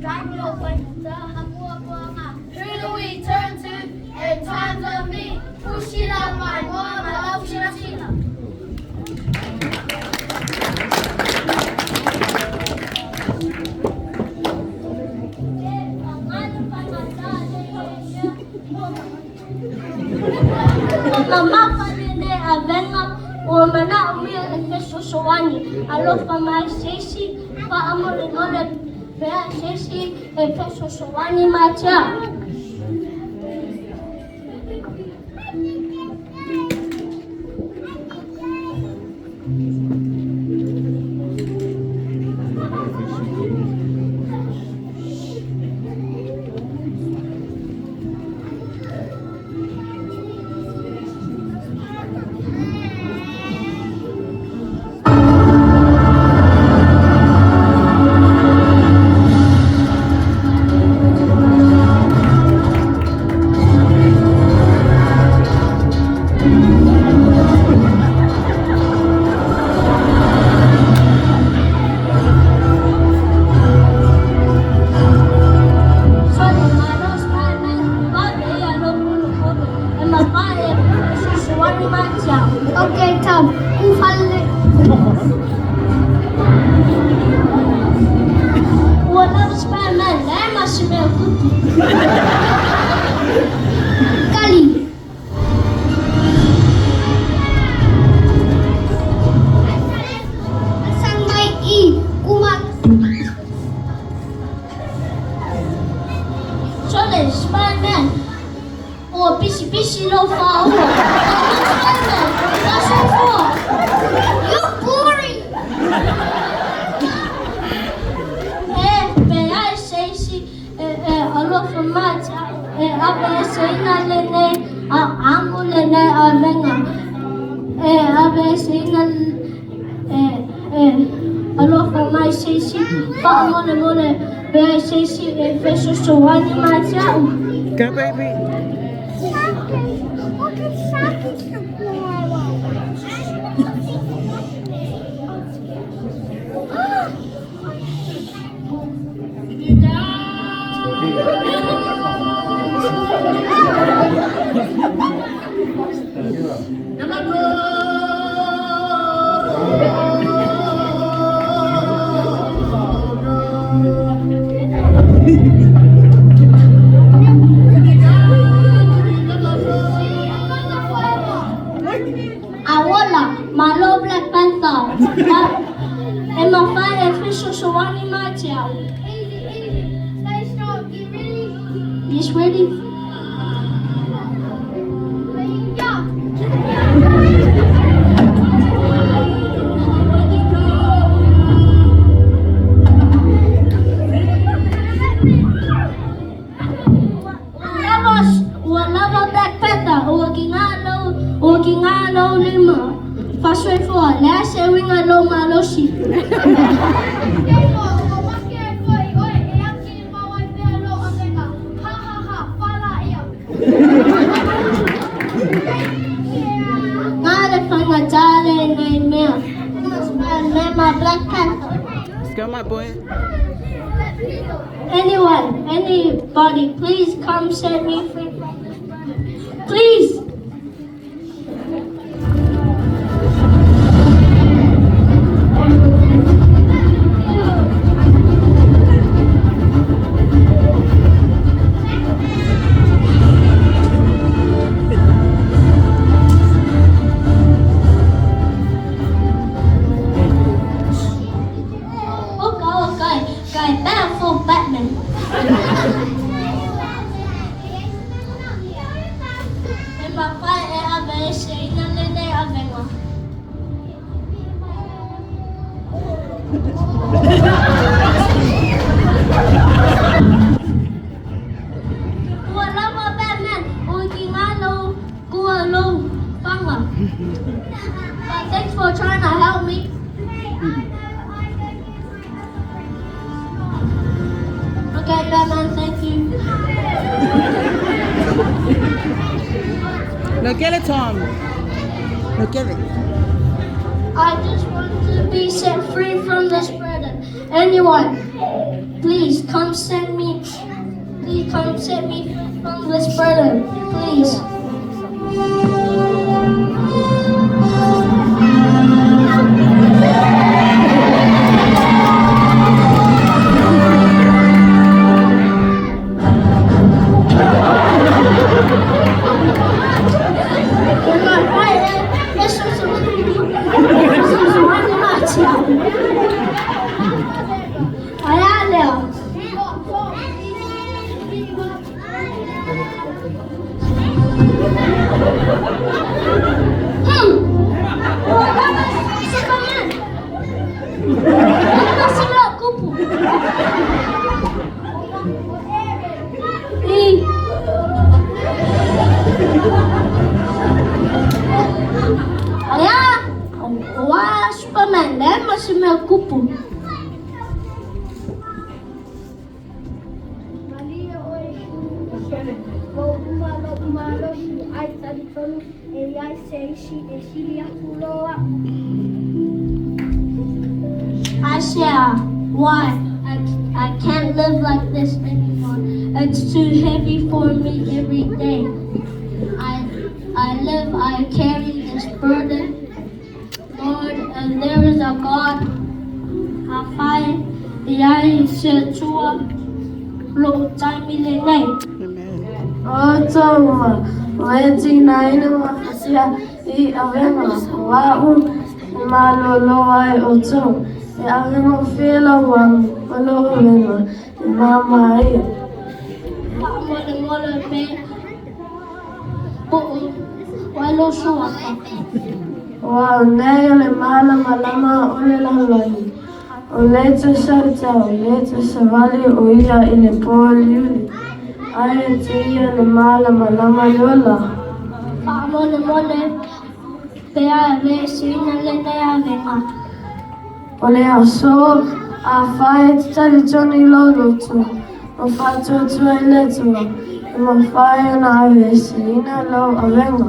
Who do we turn to in times of need? Pushila, my mom, my love, Shila. Mama nene avenga o mana umia efeso soani alofa mai sesi pa amore ngole bea sesi efeso soani macha. Okay, Tom, ufalle. Walang Spider-Man, lama si Mel Kuti. Kali. Sangai I, kumat. Sole, Spider-Man. Oh, bisi lo fao. Spider-Man, that's your fault. You're boring. I say she a lot of much. Abe sina lene, amu lene avenga. Abe sina a lot of my say she. Pa mole, be say she efeso soani macha. Come baby. Awola, malo Black Panther. And my fire official Shawani Macha. Stay strong, get ready. He's ready. Wala Black Panther, working alo lima. Fast way for last year we got low maloshi. Ngale pangajale name. Name Black Panther. Let's go, my boy. Anyone, anybody, please come set me free from this burden. Please. Okay, bad for Batman. Papá a veces no le da vengo. Wala ba Batman? Ugingalo, kualo, panga. Thanks for trying to help me. Okay, Batman, thank you. No, get it, Tom. No, get it. I just want to be set free from this burden. Anyone, please come set me. Please come set me from this burden. Please. Why? I can't live like this anymore. It's too heavy for me every day. I carry this burden. Lord, and there is a God. I find the eyes to low time in the night. Amen. Toma, weti na ina mafasia I avema wau malolo ai oto. E avema fela wang malo vema mama ai. Mole me. Walo shua. Wa nele mala malama ole lalai. Olete sharta olete savali oia ile poli. Ai tia le mala malama yola. Mole pea ve sina le nea venga. Ole aso a fai tali Johnny Lotu. O fato tu eletu. Ma fai na ve sina lo avenga.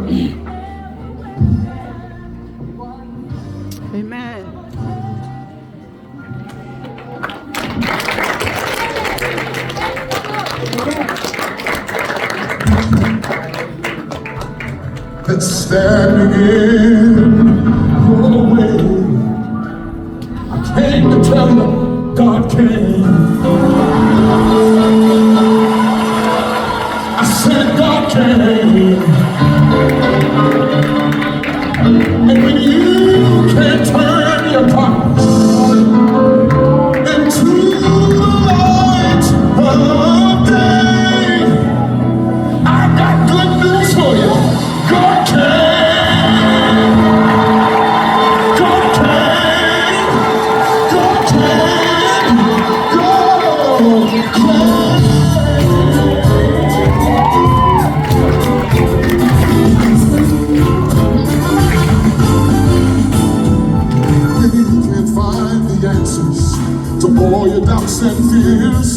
Amen. That's standing in your way. I came to tell you God came. I said God came. And when you can't turn your darkness into the light of day, I got good news for you. God came. God came. God came. God came. You can't find the answers to all your doubts and fears.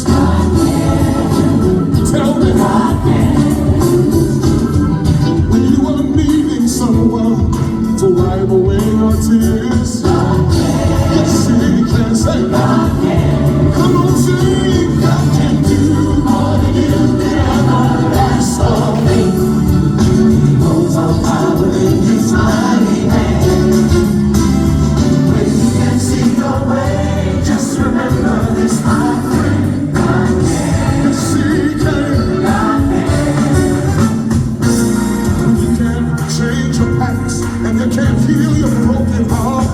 Tell me when you are needing someone to wipe away your tears. Yes, he can say that. Come on, sing. God can do more than you can ever ask of me. He holds all power in his mighty hand. When you can't see your way, just remember this, my friend. God can. Yes, he can. God can. You can't change your past, and you can't heal your broken heart.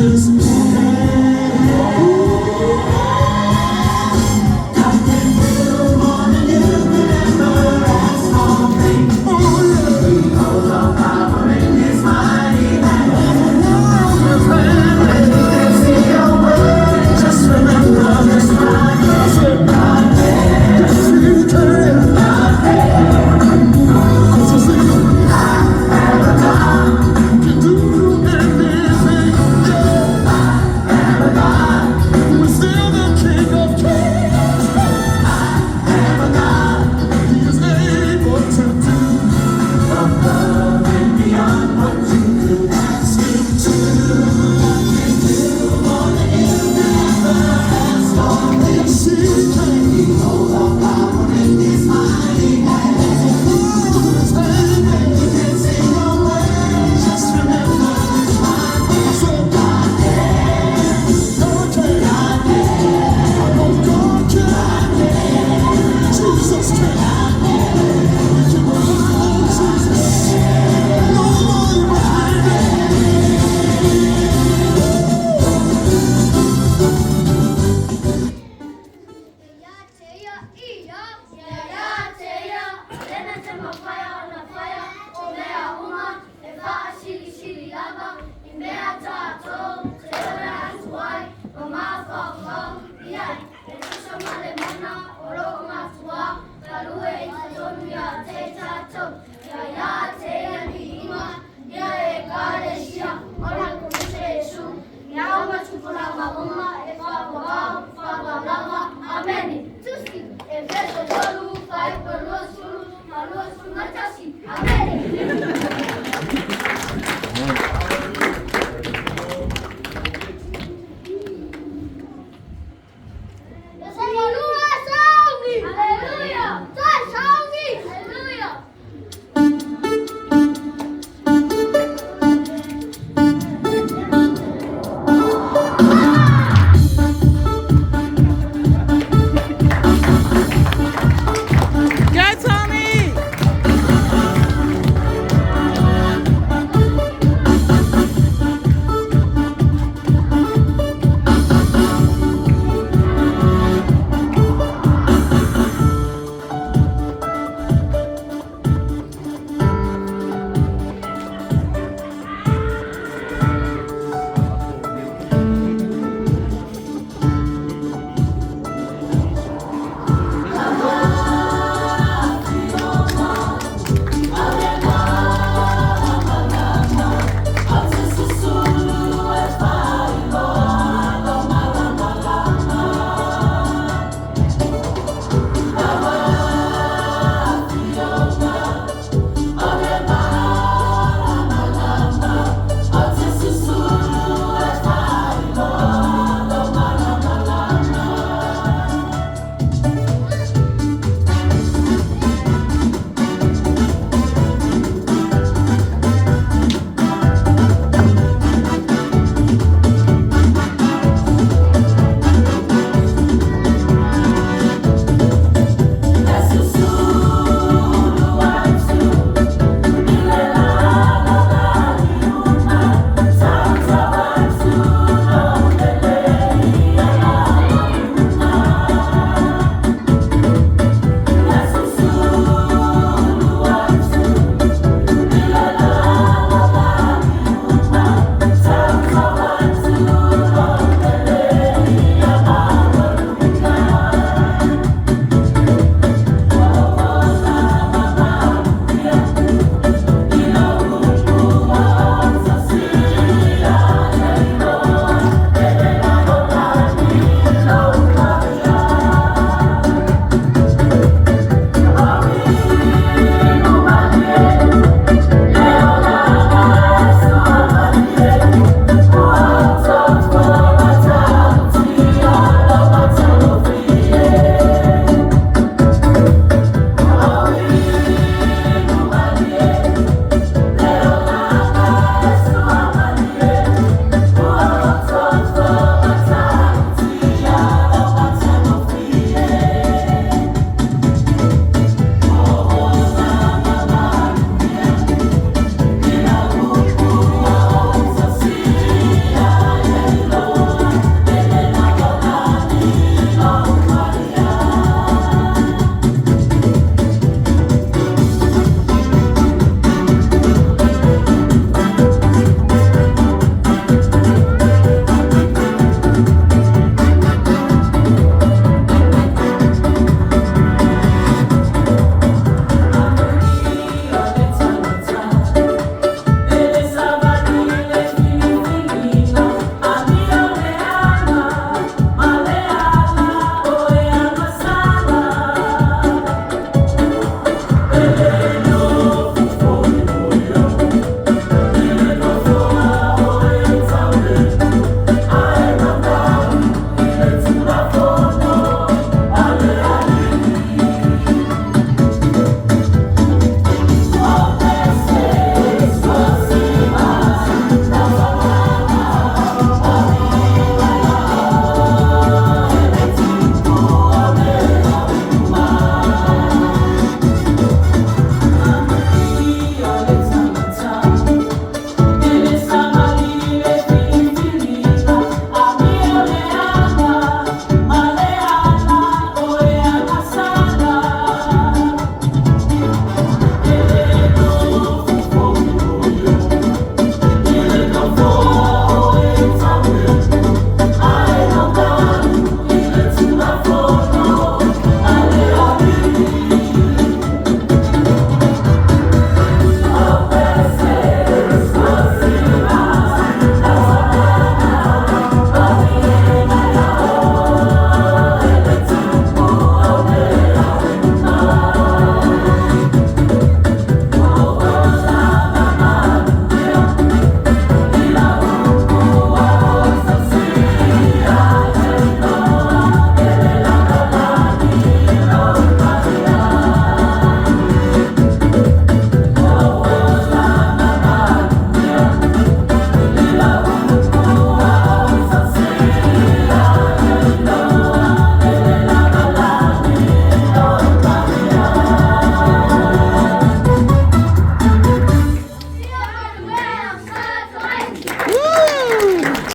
is